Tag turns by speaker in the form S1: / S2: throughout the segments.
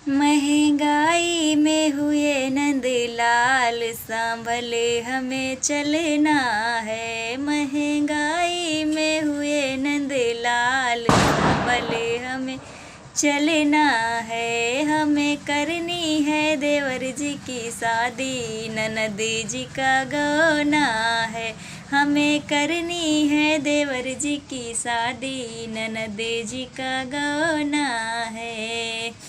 S1: महंगाई में हुए नंदलाल, संभले हमें चलना है। महंगाई में हुए नंदलाल, संभले हमें चलना है। हमें करनी है देवर जी की शादी, ननद जी का गौना है। हमें करनी है देवर जी की शादी, ननद जी का गौना है।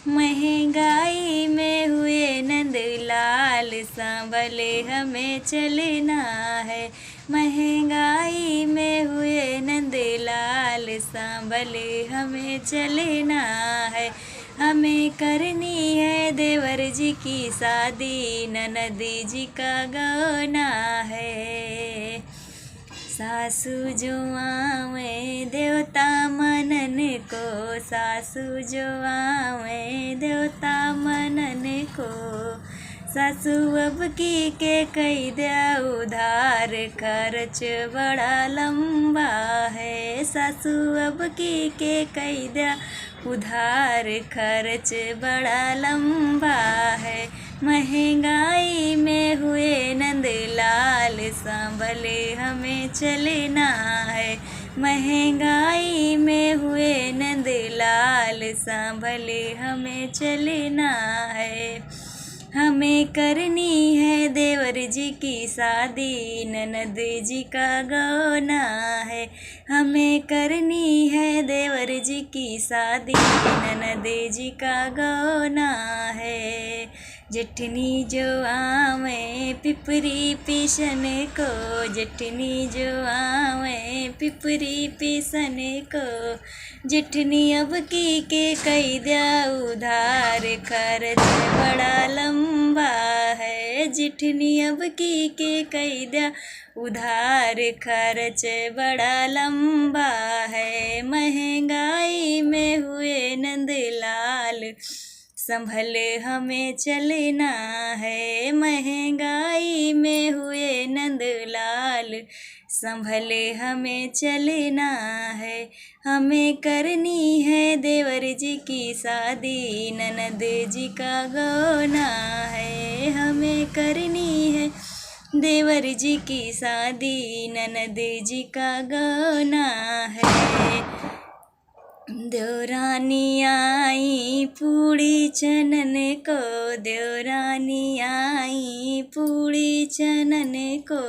S1: महंगाई में हुए नंदलाल, संभले हमें चलना है। महंगाई में हुए नंदलाल, संभले हमें चलना है। हमें करनी है देवर जी की शादी, ननद जी का गौना है। सासू जो आवे देवता मनन को, सासू जो आवे देवता मनन को। सासू अब की के कई दिया उधार, खर्च बड़ा लंबा है। सासू अब की के कई दिया उधार, खर्च बड़ा लंबा है। महंगाई में हुए नंदलाल, संभले हमें चलना है। महंगाई में हुए नंदलाल, संभले हमें चलना है। हमें करनी है देवर जी की शादी, ननद जी का गौना है। हमें करनी है देवर जी की शादी, ननद जी का गौना है। जेठनी जो आवे पिपरी पीसन को, जेठनी जो आवे पिपरी पीसन को। जेठनी अब की के कई दिया उधार, खर्च बड़ा लंबा है। जेठनी अब की के कई दिया उधार, खर्च बड़ा लंबा है। महंगाई में हुए नंदलाल, संभल हमें चलना है। महंगाई में हुए नंदलाल, संभले हमें चलना है। हमें करनी है देवर जी की शादी, ननद जी का गौना है। हमें करनी है देवर जी की शादी, ननद जी का गौना है। देवरानी आई पूड़ी चनन को, देवरानी आई पूड़ी चनन को।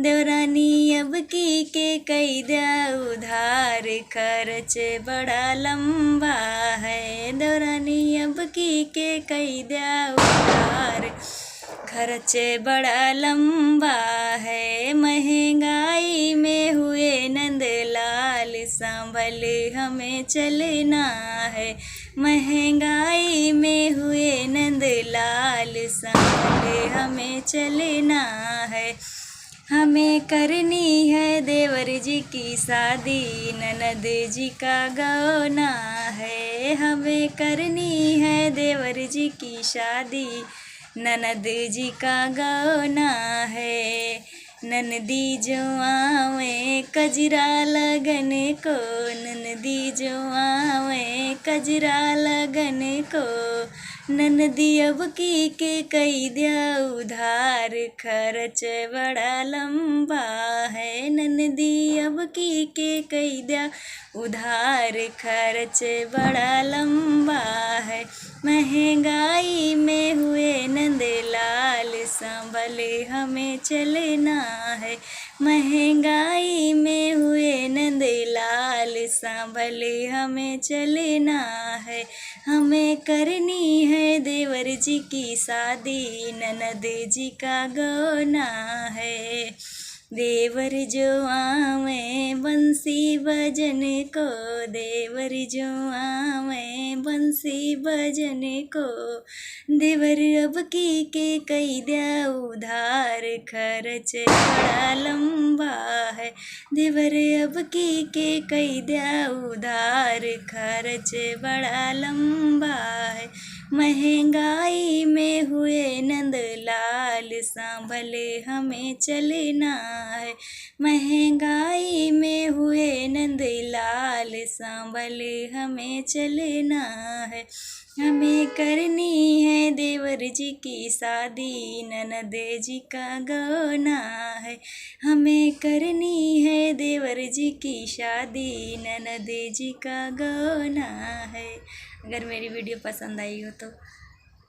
S1: देवरानी अब की के कई दिया उधार, खर्च बड़ा लंबा है। देवरानी अब की के कई दिया उधार, खर्च बड़ा लंबा है। महंगाई में हुए नंदलाल, संभल हमें चलना है। महंगाई में हुए नंदलाल, संभल हमें चलना है। हमें करनी है देवर जी की शादी, ननद जी का गौना है। हमें करनी है देवर जी की शादी, ननद जी का गौना है। ननदी जो आवे कजरा लगन को, ननदी जो आवे कजरा लगन को। ननदी अब की के कई दिया उधार, खर्च बड़ा लंबा है। ननदी अब की के कई दिया उधार, खर्च बड़ा लंबा है। महंगाई में हुए नंदलाल, संभले हमें चलना है। महंगाई में हुए नंदलाल, संभले हमें चलना है। हमें करनी है देवर जी की शादी, ननद जी का गौना है। देवर जो आवे बंसी बजन को, देवर जो आवे बंसी बजन को। देवर अब की के कई दिया उधार, खर्च बड़ा लंबा है। देवर अब की के कई दिया उधार, खर्च बड़ा लंबा है। महंगाई में हुए नंदलाल, सांभल हमें चलना है। महंगाई में हुए नंदलाल, सांभल हमें चलना है। हमें करनी है देवर जी की शादी, ननद जी का गौना है। हमें करनी है देवर जी की शादी, ननद जी का गौना है। अगर मेरी वीडियो पसंद आई हो तो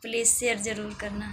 S1: प्लीज़ शेयर ज़रूर करना।